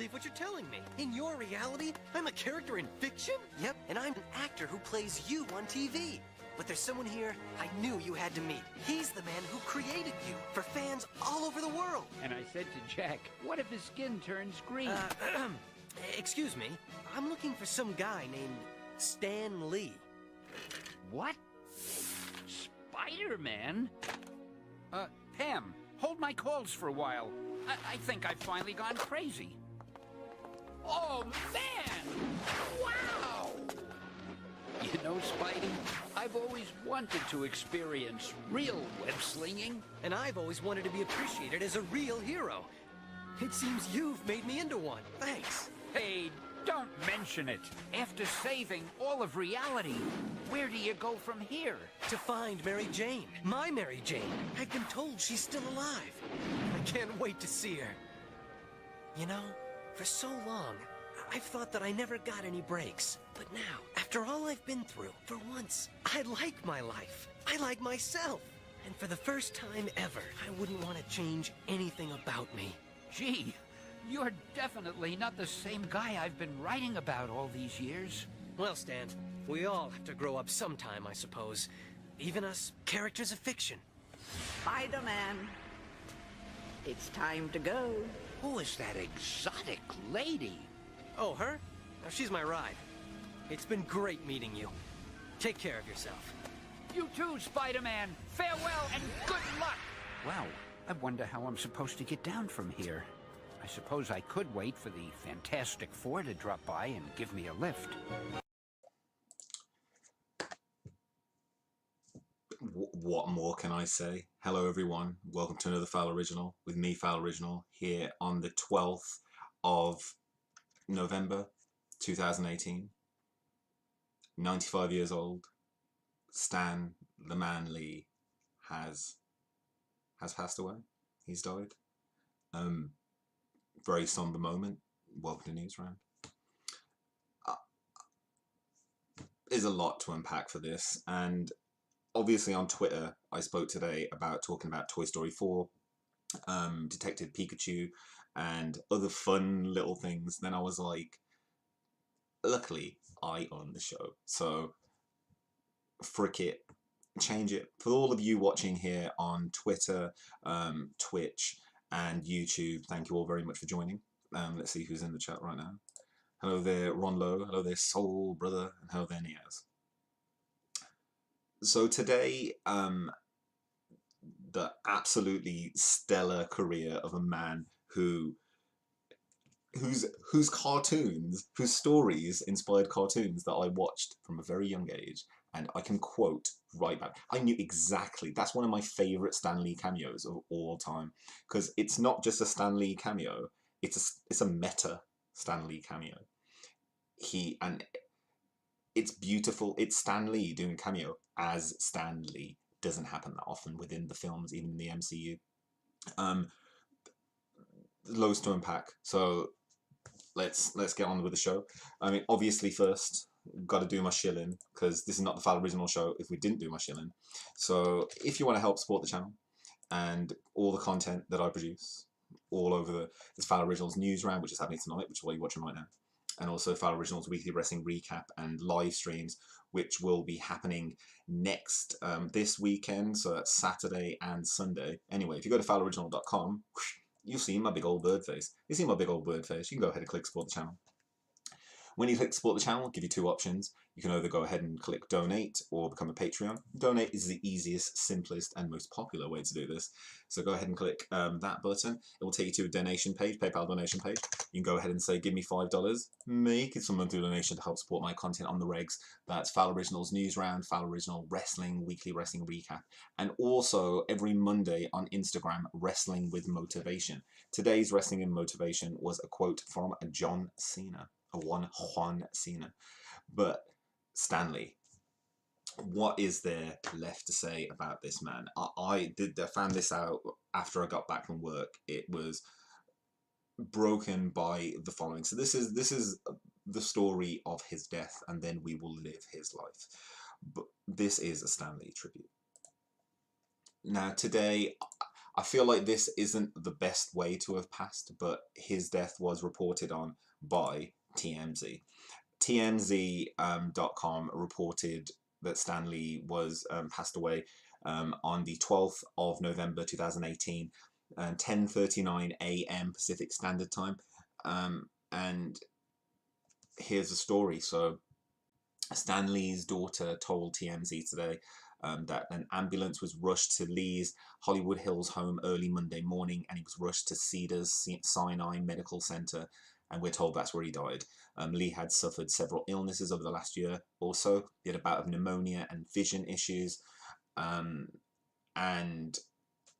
believe what you're telling me. In your reality, I'm a character in fiction? Yep, and I'm an actor who plays you on TV. But there's someone here I knew you had to meet. He's the man who created you for fans all over the world. And I said to Jack, what if his skin turns green? Excuse me. I'm looking for some guy named Stan Lee. What? Spider-Man? Pam, hold my calls for a while. I think I've finally gone crazy. Oh, man! Wow! You know, Spidey, I've always wanted to experience real web-slinging. And I've always wanted to be appreciated as a real hero. It seems you've made me into one. Thanks. Hey, don't mention it. After saving all of reality, where do you go from here? To find Mary Jane. My Mary Jane. I've been told she's still alive. I can't wait to see her. You know, for so long, I've thought that I never got any breaks. But now, after all I've been through, for once, I like my life. I like myself. And for the first time ever, I wouldn't want to change anything about me. Gee, you're definitely not the same guy I've been writing about all these years. Well, Stan, we all have to grow up sometime, I suppose. Even us characters of fiction. Spider-Man, it's time to go. Who is that exotic lady? Oh, her? Oh, she's my ride. It's been great meeting you. Take care of yourself. You too, Spider-Man. Farewell and good luck. Wow, I wonder how I'm supposed to get down from here. I suppose I could wait for the Fantastic Four to drop by and give me a lift. What more can I say? Hello everyone, welcome to another Fowl Original with me, Fowl Original, here on the 12th of November 2018. 95 years old, Stan the Man Lee has passed away. He's died. Very somber moment. Welcome to Newsround. There's a lot to unpack for this, and obviously on Twitter I spoke today about talking about Toy Story 4, Detective Pikachu, and other fun little things. Then I was like, luckily I own the show, so frick it, change it. For all of you watching here on Twitter, Twitch and YouTube, thank you all very much for joining. Let's see who's in the chat right now. Hello there, Ron Lowe. Hello there, Soul Brother. And hello there, Niaz. So today, the absolutely stellar career of a man whose cartoons, whose stories inspired cartoons that I watched from a very young age, and I can quote right back. I knew exactly. That's one of my favorite Stan Lee cameos of all time, because it's not just a Stan Lee cameo. It's a meta Stan Lee cameo. And it's beautiful. It's Stan Lee doing a cameo as Stan Lee. Doesn't happen that often within the films, even in the MCU. Loads to unpack. So let's get on with the show. I mean, obviously first, got to do my shilling, because this is not the Fowl Original show if we didn't do my shilling. So if you want to help support the channel and all the content that I produce all over this Fowl Originals Newsround, which is happening tonight, which is what you're watching right now, and also Fowl Originals Weekly Wrestling Recap and live streams, which will be happening next this weekend, so that's Saturday and Sunday. Anyway, if you go to fowloriginal.com, you'll see my big old bird face. You see my big old bird face, you can go ahead and click support the channel. When you click support the channel, I'll give you two options. You can either go ahead and click donate or become a Patreon. Donate is the easiest, simplest, and most popular way to do this. So go ahead and click that button. It will take you to a donation page, PayPal donation page. You can go ahead and say, give me $5. Make it some monthly donation to help support my content on the regs. That's Fowl Originals Newsround, Fowl Original Wrestling, Weekly Wrestling Recap, and also every Monday on Instagram, Wrestling with Motivation. Today's Wrestling and Motivation was a quote from John Cena. Juan Cena. But Stanley, what is there left to say about this man? I found this out after I got back from work. It was broken by the following. So this is the story of his death, and then we will live his life. But this is a Stan Lee tribute. Now today, I feel like this isn't the best way to have passed, but his death was reported on by TMZ. TMZ.com reported that Stan Lee was passed away on the 12th of November 2018, 10:39 a.m. Pacific Standard Time. And here's the story. So Stan Lee's daughter told TMZ today that an ambulance was rushed to Lee's Hollywood Hills home early Monday morning, and he was rushed to Cedars-Sinai Medical Center, and we're told that's where he died. Lee had suffered several illnesses over the last year or so. He had a bout of pneumonia and vision issues, and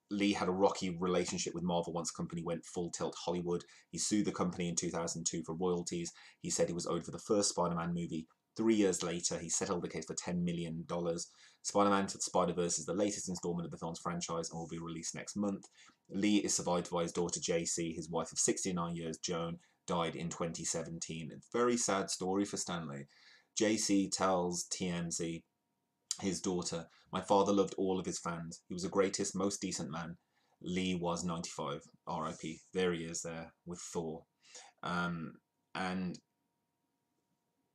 Lee had a rocky relationship with Marvel once the company went full tilt Hollywood. He sued the company in 2002 for royalties. He said he was owed for the first Spider-Man movie. 3 years later, he settled the case for $10 million. Spider-Man Into the Spider-Verse is the latest installment of the film's franchise and will be released next month. Lee is survived by his daughter JC. His wife of 69 years, Joan, died in 2017. A very sad story for Stan Lee. JC tells TMZ, his daughter, "My father loved all of his fans. He was the greatest, most decent man. Lee was 95. R.I.P. There he is there with Thor." And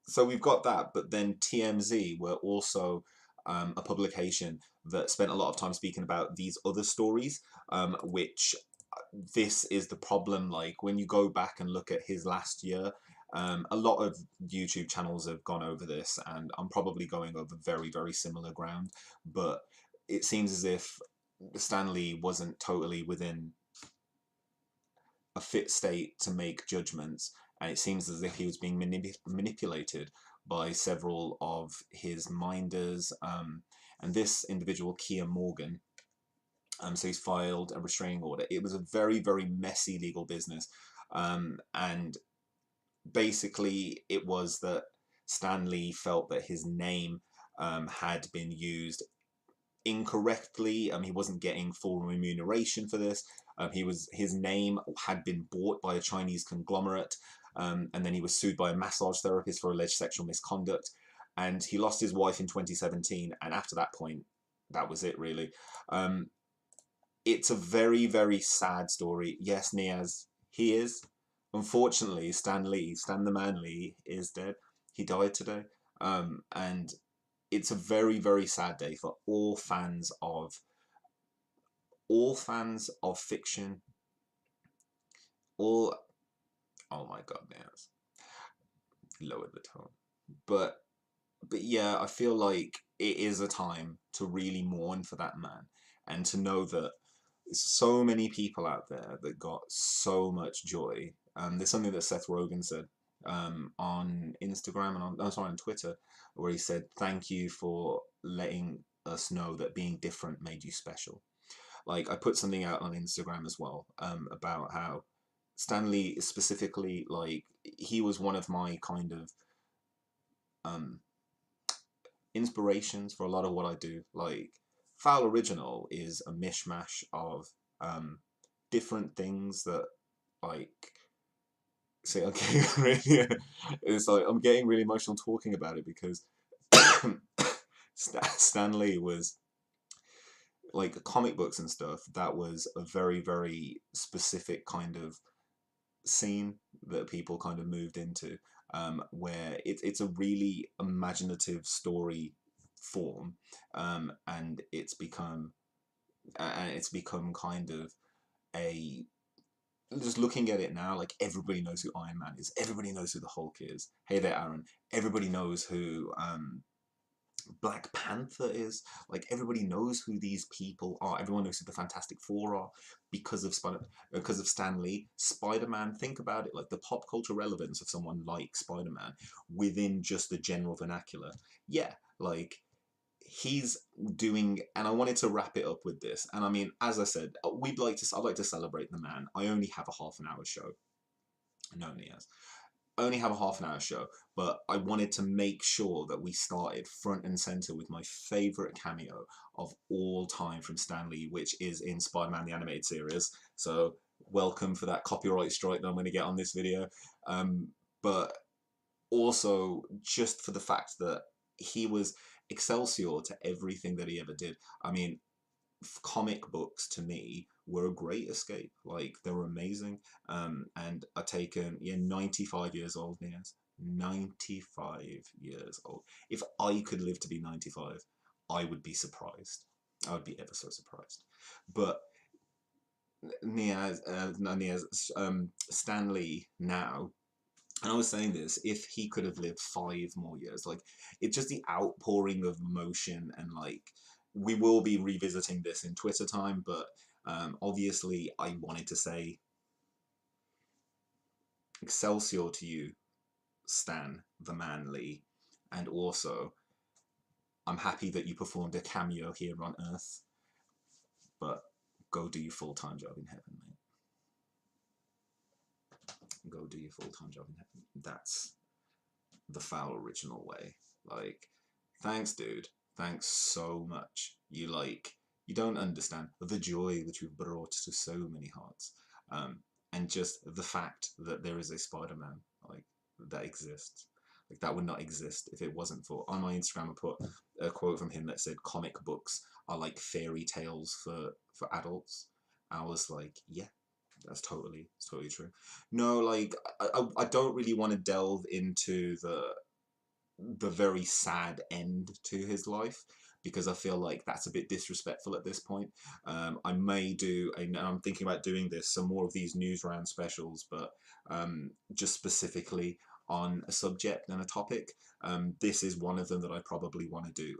so we've got that, but then TMZ were also a publication that spent a lot of time speaking about these other stories, which this is the problem. Like when you go back and look at his last year, a lot of YouTube channels have gone over this, and I'm probably going over very, very similar ground, but it seems as if Stan Lee wasn't totally within a fit state to make judgments, and it seems as if he was being manipulated by several of his minders, and this individual, Kia Morgan, so he's filed a restraining order. It was a very, very messy legal business, and basically it was that Stan Lee felt that his name had been used incorrectly. He wasn't getting full remuneration for this. His name had been bought by a Chinese conglomerate, and then he was sued by a massage therapist for alleged sexual misconduct, and he lost his wife in 2017, and after that point, that was it really. It's a very, very sad story. Yes, Niaz, he is. Unfortunately, Stan the Man Lee, is dead. He died today, and it's a very, very sad day for all fans of fiction. Oh my God, Niaz, lowered the tone. But yeah, I feel like it is a time to really mourn for that man, and to know that so many people out there that got so much joy. There's something that Seth Rogen said on Instagram and on Twitter, where he said, "Thank you for letting us know that being different made you special." Like, I put something out on Instagram as well about how Stan Lee specifically, like, he was one of my kind of inspirations for a lot of what I do. Like, Fowl Original is a mishmash of different things that, like, see, okay, really, it's like I'm getting really emotional talking about it, because Stan Lee was, like, comic books and stuff, that was a very, very specific kind of scene that people kind of moved into, where it's a really imaginative story form, and it's become kind of a, just looking at it now, like, everybody knows who Iron Man is, everybody knows who the Hulk is. Hey there, Aaron. Everybody knows who Black Panther is. Like, everybody knows who these people are. Everyone knows who the Fantastic Four are because of Stan Lee. Spider-Man, think about it, like the pop culture relevance of someone like Spider-Man within just the general vernacular. Yeah, like, he's doing, and I wanted to wrap it up with this. And I mean, as I said, I'd like to celebrate the man. I only have a half an hour show. No, Niaz. I only have a half an hour show, but I wanted to make sure that we started front and center with my favorite cameo of all time from Stan Lee, which is in Spider-Man the Animated Series. So welcome for that copyright strike that I'm going to get on this video. But also just for the fact that he was Excelsior to everything that he ever did. I mean, comic books to me were a great escape. Like, they were amazing, and are taken, 95 years old, Niaz. 95 years old. If I could live to be 95, I would be surprised. I would be ever so surprised. But Stan Lee now, and I was saying this, if he could have lived 5 more years, like, it's just the outpouring of emotion, and like, we will be revisiting this in Twitter time, but obviously I wanted to say Excelsior to you, Stan the Man Lee, and also I'm happy that you performed a cameo here on Earth, but go do your full-time job in heaven, mate. Go do your full-time job in heaven. That's the Fowl original way. Like, thanks, dude. Thanks so much. You don't understand the joy that you've brought to so many hearts. And just the fact that there is a Spider-Man, like, that exists. Like, that would not exist if it wasn't for... On my Instagram, I put a quote from him that said, comic books are like fairy tales for adults. I was like, yeah, it's totally true. No, like, I don't really want to delve into the very sad end to his life, because I feel like that's a bit disrespectful at this point. I may do, and I'm thinking about doing this, some more of these Newsround specials, but just specifically on a subject and a topic. This is one of them that I probably want to do.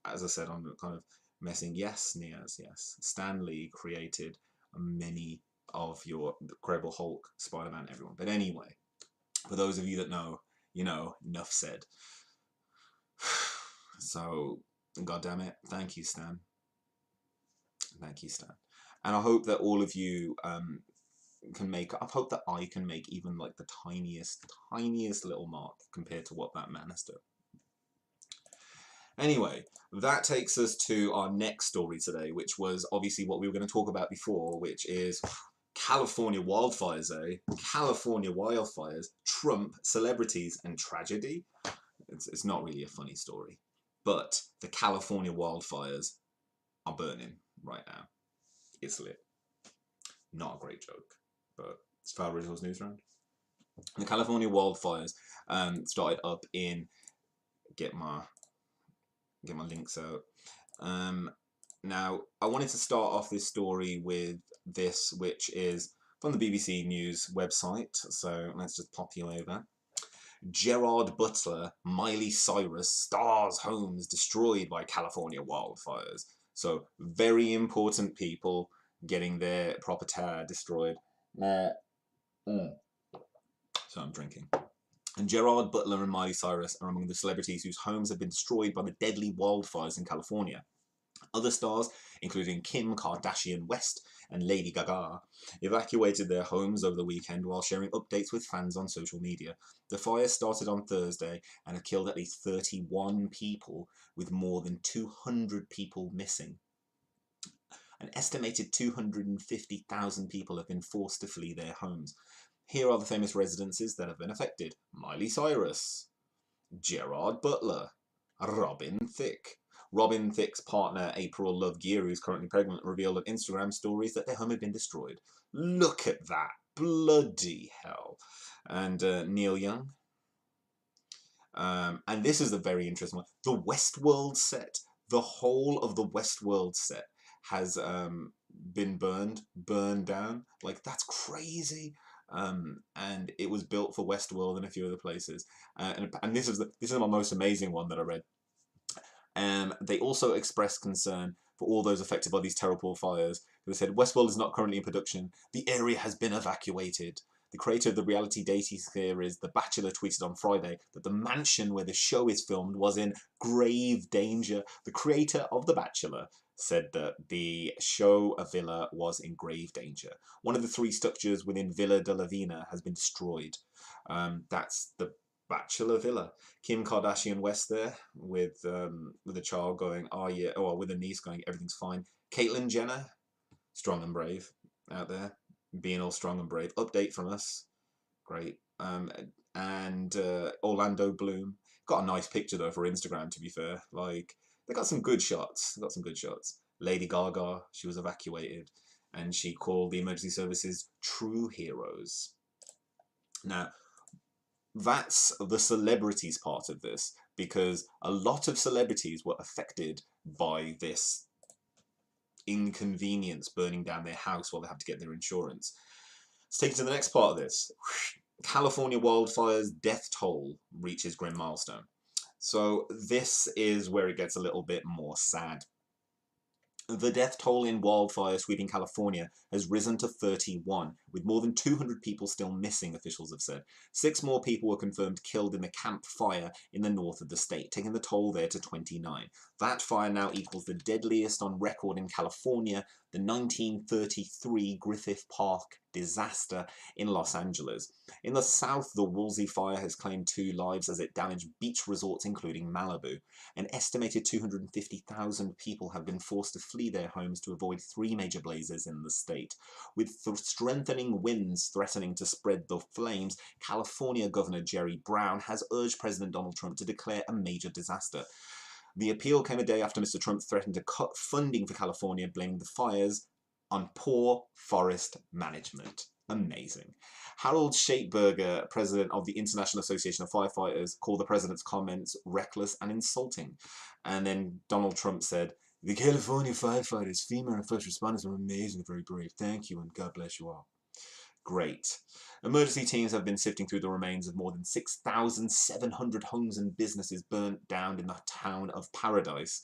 As I said, I'm kind of messing. Yes, Niaz, yes. Stan Lee created many of your Incredible Hulk, Spider-Man, everyone. But anyway, for those of you that know, you know, enough said. So, God damn it, thank you, Stan. Thank you, Stan. And I hope that all of you can make, I hope that I can make even like the tiniest little mark compared to what that man has done. Anyway, that takes us to our next story today, which was obviously what we were going to talk about before, which is California wildfires, eh? California wildfires, Trump, celebrities, and tragedy. It's not really a funny story, but the California wildfires are burning right now. It's lit. Not a great joke, but it's Fowl Originals Newsround. The California wildfires started up in, get my links out. Now, I wanted to start off this story with this, which is from the BBC News website. So let's just pop you over. Gerard Butler, Miley Cyrus stars' homes destroyed by California wildfires. So very important people getting their property destroyed. So I'm drinking. And Gerard Butler and Miley Cyrus are among the celebrities whose homes have been destroyed by the deadly wildfires in California. Other stars, including Kim Kardashian West and Lady Gaga, evacuated their homes over the weekend while sharing updates with fans on social media. The fire started on Thursday and have killed at least 31 people, with more than 200 people missing. An estimated 250,000 people have been forced to flee their homes. Here are the famous residences that have been affected: Miley Cyrus, Gerard Butler, Robin Thicke. Robin Thicke's partner, April Love Gear, who's currently pregnant, revealed on Instagram stories that their home had been destroyed. Look at that. Bloody hell. And Neil Young. And this is a very interesting one. The Westworld set. The whole of the Westworld set has been burned down. Like, that's crazy. And it was built for Westworld and a few other places. And this is my most amazing one that I read. They also expressed concern for all those affected by these terrible fires. They said, Westworld is not currently in production. The area has been evacuated. The creator of the reality dating series The Bachelor tweeted on Friday that the mansion where the show is filmed was in grave danger. The creator of The Bachelor said that the show villa was in grave danger. One of the 3 structures within Villa de la Vina has been destroyed. That's the Bachelor Villa. Kim Kardashian West there with a child going, oh yeah, or with a niece going, everything's fine. Caitlyn Jenner, strong and brave out there, being all strong and brave. Update from us, great. And Orlando Bloom, got a nice picture though for Instagram, to be fair. Like, they got some good shots. Lady Gaga, she was evacuated. and she called the emergency services true heroes. Now, that's the celebrities part of this, because a lot of celebrities were affected by this inconvenience, burning down their house while they have to get their insurance. Let's take it to the next part of this. California wildfires death toll reaches grim milestone. So this is where it gets a little bit more sad. The death toll in wildfire sweeping California has risen to 31, with more than 200 people still missing, officials have said. 6 more people were confirmed killed in the Camp Fire in the north of the state, taking the toll there to 29. That fire now equals the deadliest on record in California, the 1933 Griffith Park disaster in Los Angeles. In the south, the Woolsey fire has claimed 2 lives as it damaged beach resorts including Malibu. An estimated 250,000 people have been forced to flee their homes to avoid 3 major blazes in the state. With strengthening winds threatening to spread the flames, California Governor Jerry Brown has urged President Donald Trump to declare a major disaster. The appeal came a day after Mr. Trump threatened to cut funding for California, blaming the fires on poor forest management. Amazing. Harold Shapeberger, president of the International Association of Firefighters, called the president's comments reckless and insulting. And then Donald Trump said, "The California firefighters, FEMA and first responders are amazing and very brave. Thank you and God bless you all." Great. Emergency teams have been sifting through the remains of more than 6,700 homes and businesses burnt down in the town of Paradise.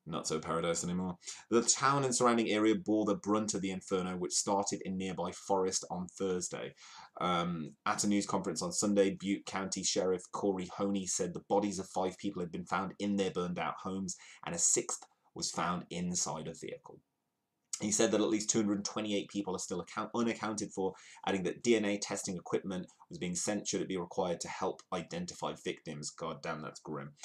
Not so paradise anymore. The town and surrounding area bore the brunt of the inferno, which started in nearby Forest on Thursday. At a news conference on Sunday, Butte County Sheriff Corey Honey said the bodies of 5 people had been found in their burned out homes, and a 6th was found inside a vehicle. He said that at least 228 people are still unaccounted for, adding that DNA testing equipment was being sent should it be required to help identify victims. God damn, that's grim.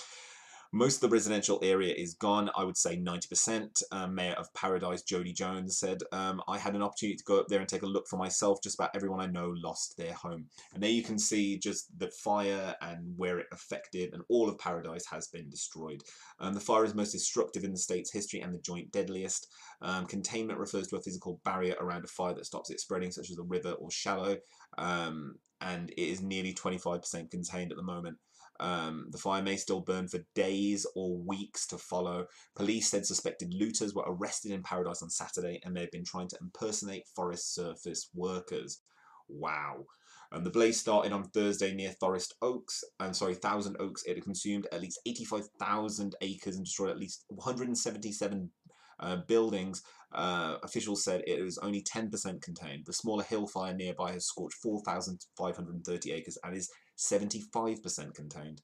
Most of the residential area is gone, I would say 90%. Mayor of Paradise, Jody Jones, said, "I had an opportunity to go up there and take a look for myself. Just about everyone I know lost their home." And there you can see just the fire and where it affected, and all of Paradise has been destroyed. The fire is most destructive in the state's history and the joint deadliest. Containment refers to a physical barrier around a fire that stops it spreading, such as a river or shallow, and it is nearly 25% contained at the moment. The fire may still burn for days or weeks to follow. Police said suspected looters were arrested in Paradise on Saturday, and they've been trying to impersonate forest surface workers. Wow. The blaze started on Thursday near Thousand Oaks. It had consumed at least 85,000 acres and destroyed at least 177 buildings. Officials said it was only 10% contained. The smaller hill fire nearby has scorched 4,530 acres and is 75% contained.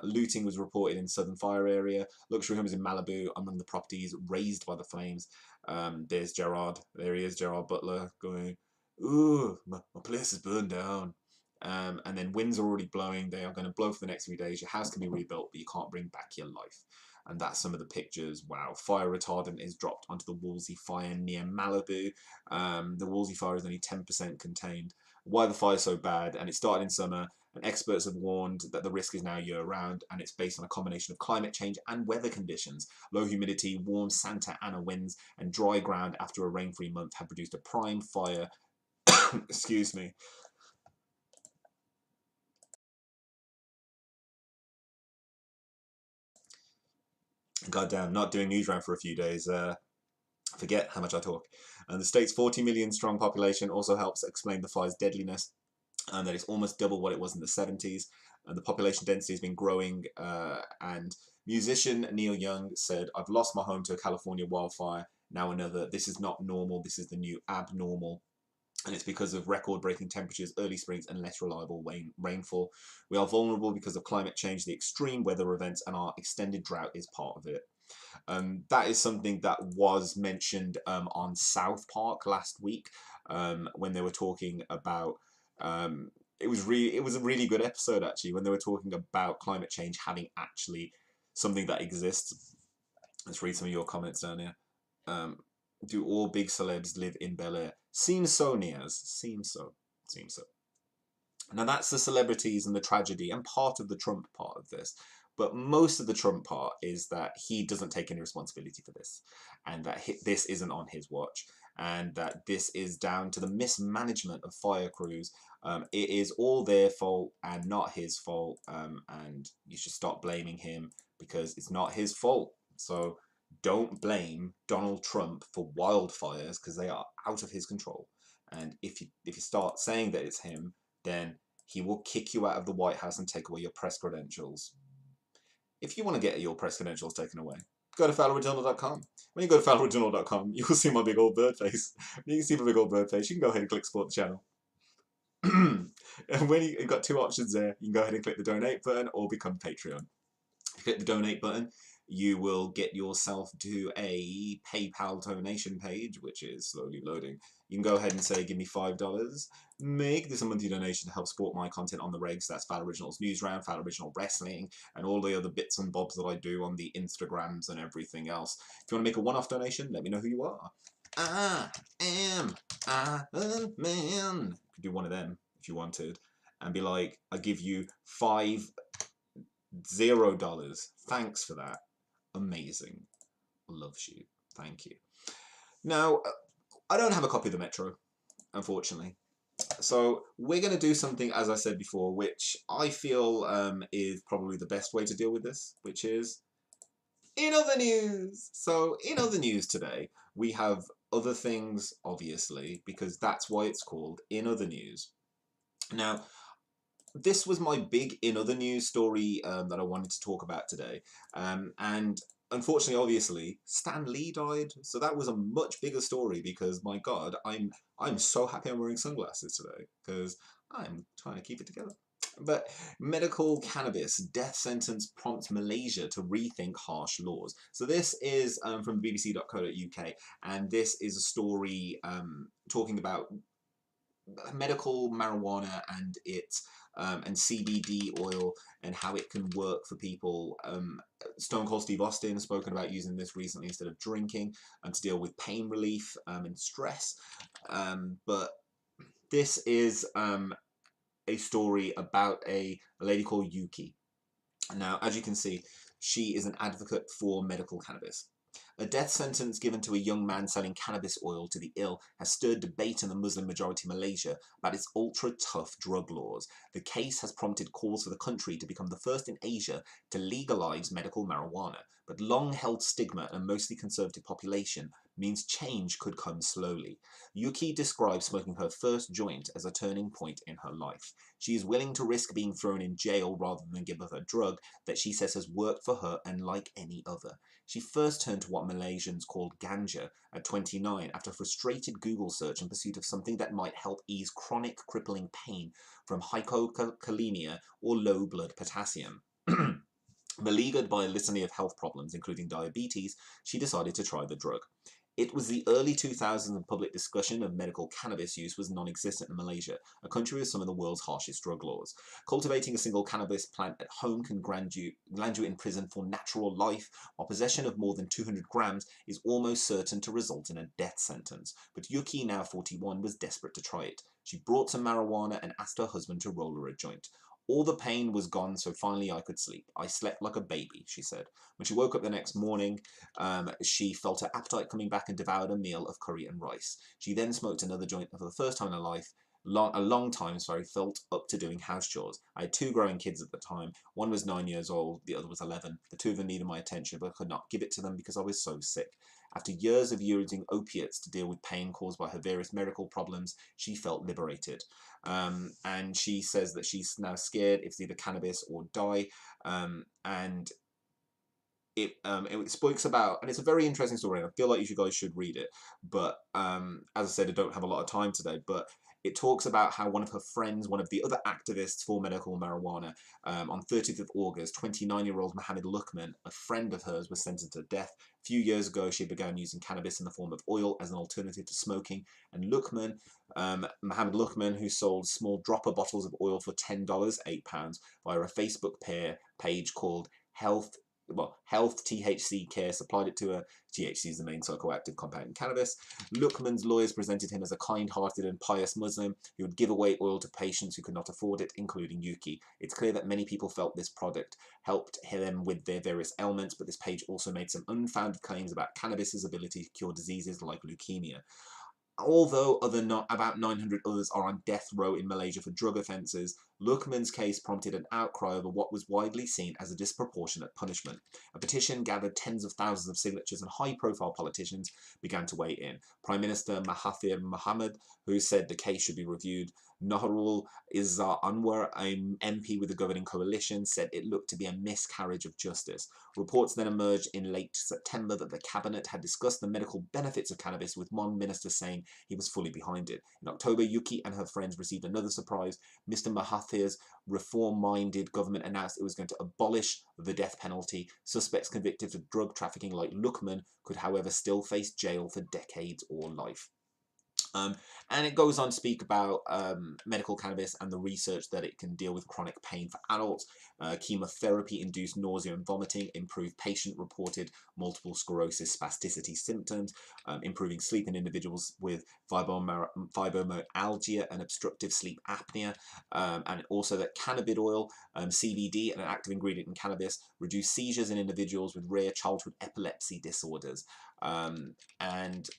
Looting was reported in Southern Fire area. Luxury homes in Malibu among the properties razed by the flames. There's Gerard. There he is, Gerard Butler, going, "Ooh, my place is burned down." And then winds are already blowing. They are going to blow for the next few days. Your house can be rebuilt, but you can't bring back your life. And that's some of the pictures. Wow. Fire retardant is dropped onto the Woolsey fire near Malibu. The Woolsey fire is only 10% contained. Why the fire is so bad? And it started in summer, and experts have warned that the risk is now year-round, and it's based on a combination of climate change and weather conditions. Low humidity, warm Santa Ana winds, and dry ground after a rain-free month have produced a prime fire. Excuse me. Goddamn, not doing Newsround for a few days. Forget how much I talk. And the state's 40 million strong population also helps explain the fire's deadliness, and that it's almost double what it was in the 70s. And the population density has been growing. And musician Neil Young said, "I've lost my home to a California wildfire. Now another. This is not normal. This is the new abnormal. And it's because of record-breaking temperatures, early springs, and less reliable rainfall. We are vulnerable because of climate change, the extreme weather events, and our extended drought is part of it." That is something that was mentioned on South Park last week when they were talking about. It was a really good episode actually when they were talking about climate change having actually something that exists. Let's read some of your comments down here. Do all big celebs live in Bel Air? Seems so, Niaz. Seems so. Now that's the celebrities and the tragedy and part of the Trump part of this. But most of the Trump part is that he doesn't take any responsibility for this, and that this isn't on his watch. and that this is down to the mismanagement of fire crews. It is all their fault and not his fault, and you should stop blaming him because it's not his fault. So don't blame Donald Trump for wildfires because they are out of his control. And if you start saying that it's him, then he will kick you out of the White House and take away your press credentials. If you want to get your press credentials taken away, go to fowloriginal.com. When you go to fowloriginal.com, you will see my big old bird face. When you can see my big old bird face, you can go ahead and click support the channel. And when you've got two options there, you can go ahead and click the donate button or become Patreon. If you click the donate button, you will get yourself to a PayPal donation page, which is slowly loading. You can go ahead and say, give me $5. Make this a monthly donation to help support my content on the regs. That's Fowl Originals Newsround, Fowl Original Wrestling, and all the other bits and bobs that I do on the Instagrams and everything else. If you want to make a one-off donation, let me know who you are. I am Iron Man. You could do one of them if you wanted, and be like, I give you $50. Thanks for that. Amazing. Loves you. Thank you. Now, I don't have a copy of the Metro, unfortunately. So we're going to do something, as I said before, which I feel is probably the best way to deal with this, which is in other news. So in other news today, we have other things, obviously, because that's why it's called In Other News. Now, this was my big in other news story that I wanted to talk about today. And unfortunately, obviously, Stan Lee died. So that was a much bigger story because, my God, I'm so happy I'm wearing sunglasses today because I'm trying to keep it together. But medical cannabis death sentence prompts Malaysia to rethink harsh laws. So this is from bbc.co.uk, and this is a story talking about medical marijuana and its and CBD oil and how it can work for people. Stone Cold Steve Austin has spoken about using this recently instead of drinking and to deal with pain relief and stress. But this is a story about a lady called Yuki. Now, as you can see, she is an advocate for medical cannabis. A death sentence given to a young man selling cannabis oil to the ill has stirred debate in the Muslim-majority Malaysia about its ultra-tough drug laws. The case has prompted calls for the country to become the first in Asia to legalise medical marijuana, but long-held stigma and a mostly conservative population means change could come slowly. Yuki describes smoking her first joint as a turning point in her life. She is willing to risk being thrown in jail rather than give up a drug that she says has worked for her unlike any other. She first turned to what Malaysians called ganja at 29 after a frustrated Google search in pursuit of something that might help ease chronic crippling pain from hypokalemia or low blood potassium. Beleaguered by a litany of health problems, including diabetes, she decided to try the drug. It was the early 2000s and public discussion of medical cannabis use was non-existent in Malaysia, a country with some of the world's harshest drug laws. Cultivating a single cannabis plant at home can land you in prison for natural life, while possession of more than 200 grams is almost certain to result in a death sentence. But Yuki, now 41, was desperate to try it. She brought some marijuana and asked her husband to roll her a joint. All the pain was gone, so finally I could sleep. I slept like a baby, she said. When she woke up the next morning, she felt her appetite coming back and devoured a meal of curry and rice. She then smoked another joint for the first time in her life. A long time, felt up to doing house chores. I had two growing kids at the time. One was 9 years old, the other was 11. The two of them needed my attention, but I could not give it to them because I was so sick. After years of using opiates to deal with pain caused by her various medical problems, she felt liberated. And she says that she's now scared it's either cannabis or die. And it speaks about, and it's a very interesting story, and I feel like you guys should read it. But as I said, I don't have a lot of time today, but it talks about how one of her friends, one of the other activists for medical marijuana, on 30th of August, 29-year-old Mohammed Luqman, a friend of hers, was sentenced to death. A few years ago, she began using cannabis in the form of oil as an alternative to smoking. And Luqman, Mohammed Luqman, who sold small dropper bottles of oil for $10, £8, via a Facebook page called Health THC Care, supplied it to her. THC is the main psychoactive compound in cannabis. Luqman's lawyers presented him as a kind-hearted and pious Muslim who would give away oil to patients who could not afford it, including Yuki. It's clear that many people felt this product helped them with their various ailments, but this page also made some unfounded claims about cannabis's ability to cure diseases like leukemia. Although about 900 others are on death row in Malaysia for drug offences, Lukman's case prompted an outcry over what was widely seen as a disproportionate punishment. A petition gathered tens of thousands of signatures and high-profile politicians began to weigh in. Prime Minister Mahathir Mohamad, who said the case should be reviewed, Nahrul Izzar Anwar, an MP with the governing coalition, said it looked to be a miscarriage of justice. Reports then emerged in late September that the cabinet had discussed the medical benefits of cannabis, with one minister saying he was fully behind it. In October, Yuki and her friends received another surprise. Mr. Mahathir's reform-minded government announced it was going to abolish the death penalty. Suspects convicted for drug trafficking like Lukman could, however, still face jail for decades or life. And it goes on to speak about medical cannabis and the research that it can deal with chronic pain for adults, chemotherapy-induced nausea and vomiting, improve patient-reported multiple sclerosis spasticity symptoms, improving sleep in individuals with fibromyalgia and obstructive sleep apnea, and also that cannabis oil, CBD, an active ingredient in cannabis, reduce seizures in individuals with rare childhood epilepsy disorders, and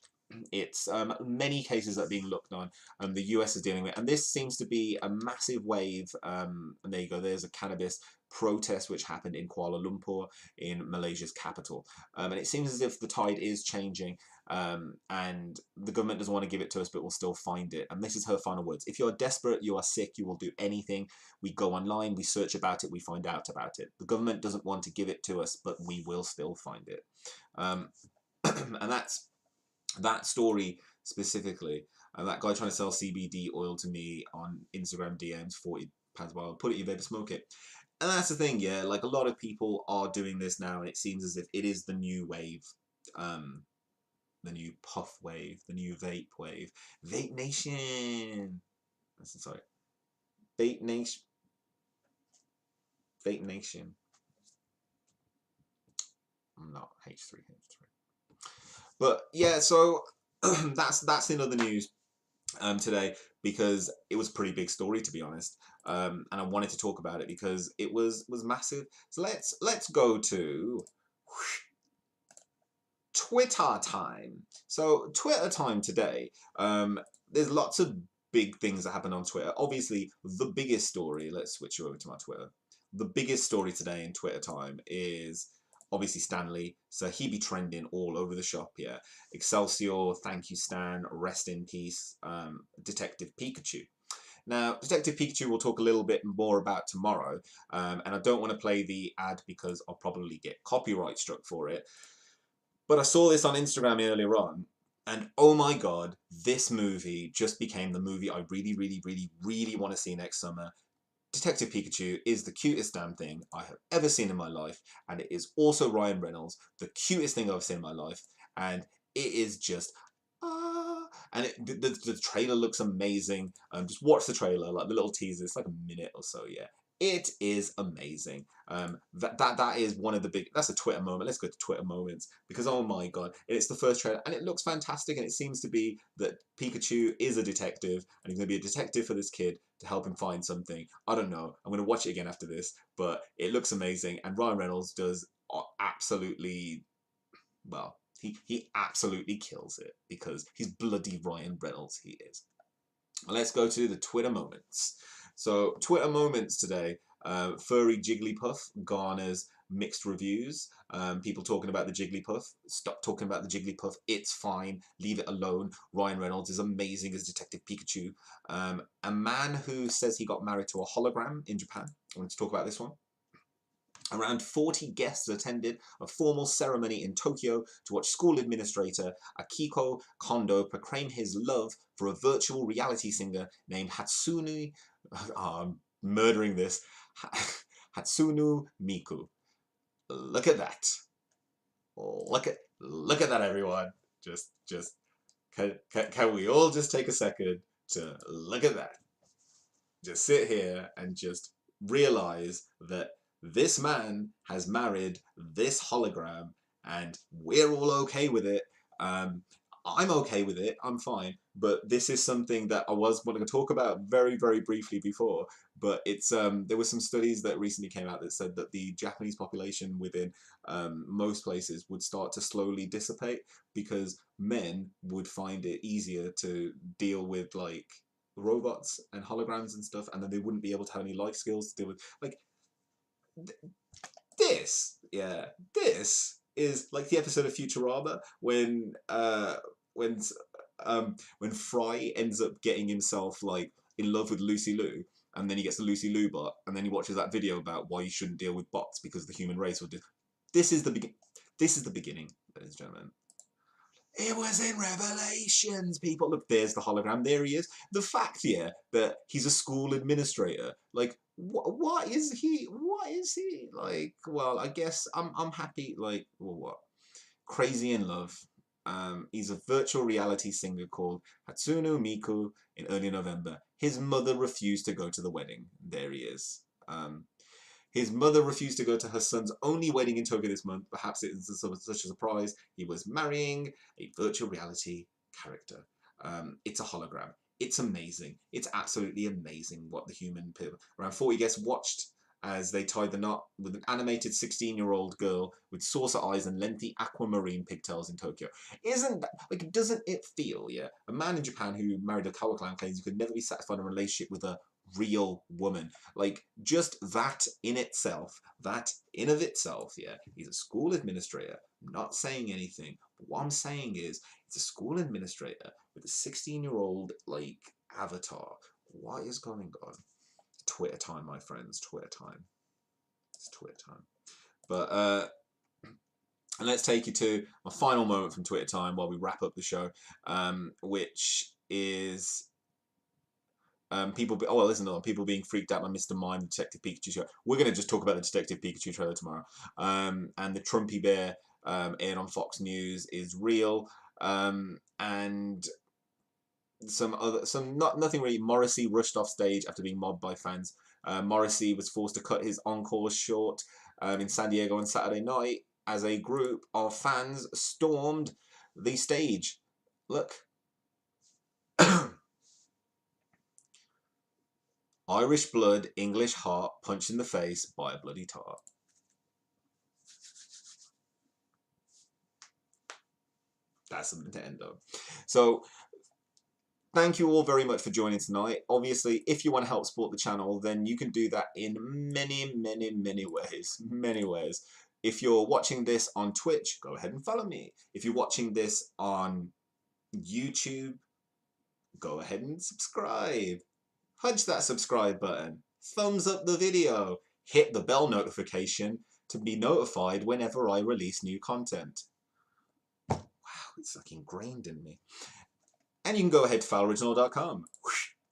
it's many cases that are being looked on, and the US is dealing with, and this seems to be a massive wave. And there you go, there's a cannabis protest which happened in Kuala Lumpur, in Malaysia's capital, and it seems as if the tide is changing, and the government doesn't want to give it to us, but we'll still find it. And this is her final words: if you're desperate, you are sick, you will do anything. We go online, we search about it, we find out about it. The government doesn't want to give it to us, but we will still find it. And that's that story specifically, and that guy trying to sell CBD oil to me on Instagram DMs, £40 a while, put it in your vape, smoke it. And that's the thing, yeah, like a lot of people are doing this now, and it seems as if it is the new wave, the new puff wave, the new vape wave. Vape Nation! Sorry. Vape Nation. Vape Nation. I'm not H3. But yeah, so that's in other news today, because it was a pretty big story, to be honest, and I wanted to talk about it because it was massive. So let's go to Twitter time. So Twitter time today. There's lots of big things that happen on Twitter. Obviously, the biggest story. Let's switch over to my Twitter. The biggest story today in Twitter time is obviously Stanley, so he be trending all over the shop, yeah. Excelsior, thank you Stan, rest in peace, Detective Pikachu. Now, Detective Pikachu we'll talk a little bit more about tomorrow, and I don't want to play the ad because I'll probably get copyright struck for it. But I saw this on Instagram earlier on, and oh my god, this movie just became the movie I really, really, really, really want to see next summer. Detective Pikachu is the cutest damn thing I have ever seen in my life, and it is also Ryan Reynolds, the cutest thing I've seen in my life, and it is just and the trailer looks amazing. Just watch the trailer, like the little teaser. It's like a minute or so, yeah. It is amazing. That is one of the big. That's a Twitter moment. Let's go to Twitter moments, because oh my god, it's the first trailer and it looks fantastic. And it seems to be that Pikachu is a detective, and he's going to be a detective for this kid to help him find something. I don't know. I'm going to watch it again after this, but it looks amazing. And Ryan Reynolds does absolutely well. He absolutely kills it, because he's bloody Ryan Reynolds. He is. Let's go to the Twitter moments. So Twitter moments today, furry Jigglypuff garners mixed reviews. People talking about the Jigglypuff. Stop talking about the Jigglypuff. It's fine. Leave it alone. Ryan Reynolds is amazing as Detective Pikachu. A man who says he got married to a hologram in Japan. I wanted to talk about this one. Around 40 guests attended a formal ceremony in Tokyo to watch school administrator Akiko Kondo proclaim his love for a virtual reality singer named Hatsune. I'm murdering this. Hatsune Miku. Look at that. Look at that, everyone. Just can we all just take a second to look at that? Just sit here and just realize that this man has married this hologram, and we're all okay with it. I'm okay with it. I'm fine. But this is something that I was wanting to talk about very, very briefly before. But it's there were some studies that recently came out that said that the Japanese population within most places would start to slowly dissipate because men would find it easier to deal with like robots and holograms and stuff, and then they wouldn't be able to have any life skills to deal with like this. Yeah, this is like the episode of Futurama when when Fry ends up getting himself like in love with Lucy Liu, and then he gets the Lucy Liu bot, and then he watches that video about why you shouldn't deal with bots because the human race will do. This is the beginning, ladies and gentlemen. It was in Revelations, people. Look, there's the hologram. There he is. The fact here that he's a school administrator, like, what is he? What is he? Like, well, I guess I'm happy. Like, well, what? Crazy in love. He's a virtual reality singer called Hatsune Miku in early November. His mother refused to go to the wedding. There he is. His mother refused to go to her son's only wedding in Tokyo this month. Perhaps it is such a surprise. He was marrying a virtual reality character. It's a hologram. It's amazing. It's absolutely amazing what the human people. Around 40 guests watched as they tied the knot with an animated 16-year-old girl with saucer eyes and lengthy aquamarine pigtails in Tokyo. Isn't that, like, doesn't it feel, yeah? A man in Japan who married a kawa clown claims he could never be satisfied in a relationship with a real woman. Like, just that in itself, yeah, he's a school administrator. I'm not saying anything, but what I'm saying is it's a school administrator with a 16-year-old like avatar. What is going on? Twitter time, my friends. Twitter time. It's Twitter time. But and let's take you to my final moment from Twitter time while we wrap up the show, which is people being freaked out by Mr. Mime, the Detective Pikachu show. We're going to just talk about the Detective Pikachu trailer tomorrow. And the Trumpy Bear aired on Fox News is real. And nothing really. Morrissey rushed off stage after being mobbed by fans. Morrissey was forced to cut his encore short in San Diego on Saturday night as a group of fans stormed the stage. Look. Irish blood, English heart, punched in the face by a bloody tart. That's something to end on. So, thank you all very much for joining tonight. Obviously, if you want to help support the channel, then you can do that in many, many, many ways. Many ways. If you're watching this on Twitch, go ahead and follow me. If you're watching this on YouTube, go ahead and subscribe. Punch that subscribe button, thumbs up the video, hit the bell notification to be notified whenever I release new content. Wow, it's like ingrained in me. And you can go ahead to fowloriginal.com.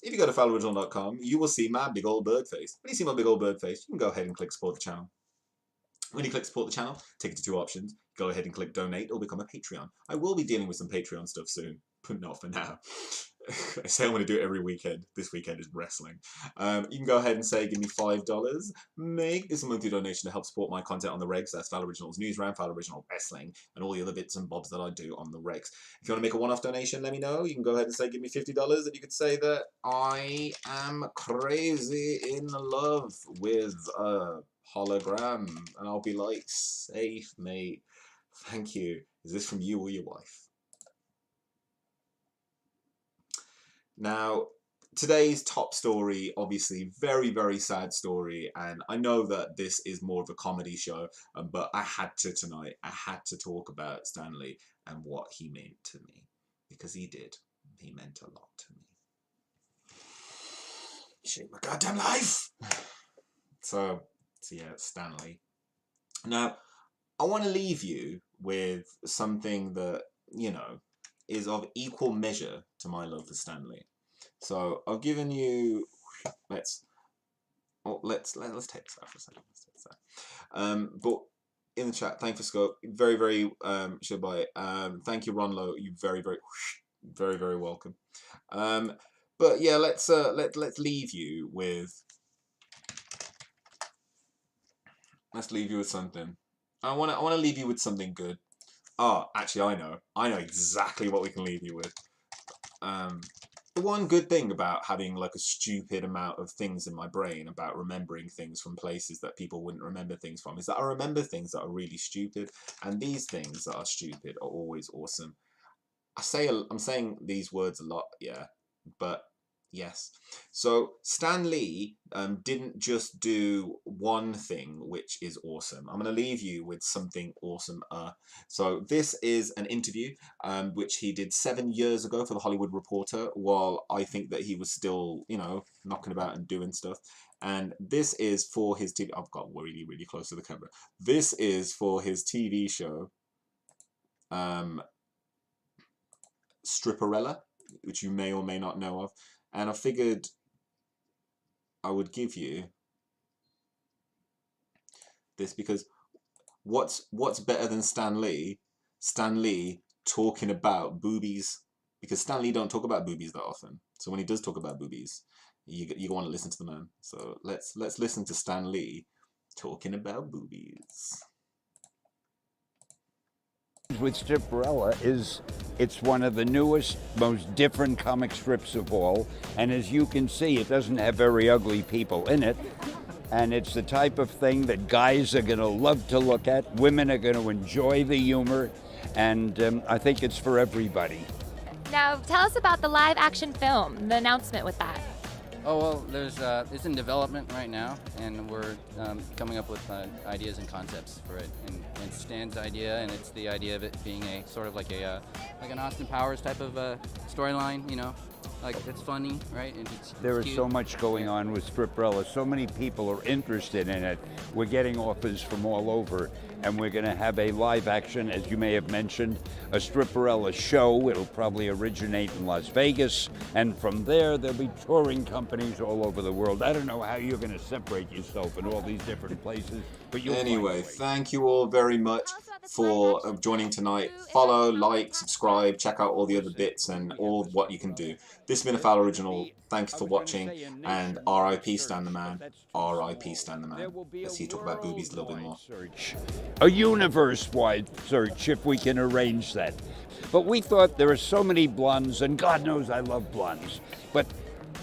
If you go to fowloriginal.com, you will see my big old bird face. When you see my big old bird face, you can go ahead and click support the channel. When you click support the channel, take you to two options. Go ahead and click donate or become a Patreon. I will be dealing with some Patreon stuff soon, but not for now. I say I'm going to do it every weekend. This weekend is wrestling. You can go ahead and say, give me $5. Make this a monthly donation to help support my content on the regs. That's Fowl Originals Newsround, Fowl Original Wrestling, and all the other bits and bobs that I do on the regs. If you want to make a one-off donation, let me know. You can go ahead and say, give me $50, and you could say that I am crazy in love with a hologram. And I'll be like, safe, mate. Thank you. Is this from you or your wife? Now, today's top story, obviously, very, very sad story, and I know that this is more of a comedy show, but I had to tonight. I had to talk about Stanley and what he meant to me, because he did. He meant a lot to me. He shaped my goddamn life! So yeah, Stanley. Now, I want to leave you with something that, you know, is of equal measure to my love for Stanley. So I've given you. Let's take this out for a second. Let's take this out. But in the chat, thank you for Scope. Very, very Shabai. Thank you, Ron Lowe. You very, very, very, very welcome. But yeah, let's leave you with. Let's leave you with something. I want to leave you with something good. Oh, actually, I know exactly what we can leave you with. The one good thing about having like a stupid amount of things in my brain about remembering things from places that people wouldn't remember things from is that I remember things that are really stupid, and these things that are stupid are always awesome. I'm saying these words a lot, yeah, but yes. So Stan Lee didn't just do one thing which is awesome. I'm going to leave you with something awesome. So this is an interview which he did 7 years ago for the Hollywood Reporter, while I think that he was still, you know, knocking about and doing stuff. And this is for his TV. I've got really, really close to the camera. This is for his TV show, Stripperella, which you may or may not know of. And I figured I would give you this because what's better than Stan Lee? Stan Lee talking about boobies, because Stan Lee don't talk about boobies that often. So when he does talk about boobies, you want to listen to the man. So let's listen to Stan Lee talking about boobies. With Stripperella is it's one of the newest, most different comic strips of all, and as you can see, it doesn't have very ugly people in it, and it's the type of thing that guys are going to love to look at, women are going to enjoy the humor, and I think it's for everybody. Now, tell us about the live-action film, the announcement with that. Oh, well, it's in development right now, and we're coming up with ideas and concepts for it. And it's Stan's idea, and it's the idea of it being a sort of like an Austin Powers type of storyline, you know, like it's funny, right? And it's There is cute. so much going on with Stripperella. So many people are interested in it. We're getting offers from all over, and we're going to have a live action, as you may have mentioned, a Stripperella show. It'll probably originate in Las Vegas, and from there there'll be touring companies all over the world. I don't know how you're going to separate yourself in all these different places, but you'll Anyway, find a way. thank you all very much for joining tonight. Follow, like, subscribe, check out all the other bits and all what you can do. This has been a Fowl original. Thank you for watching, and R.I.P. Stan the Man. R.I.P. Stan the Man. Let's see you talk about boobies a little bit more. A universe-wide search, if we can arrange that. But we thought there are so many blondes, and God knows I love blondes, but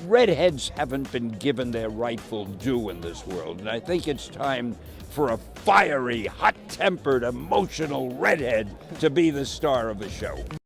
redheads haven't been given their rightful due in this world, and I think it's time for a fiery, hot-tempered, emotional redhead to be the star of the show.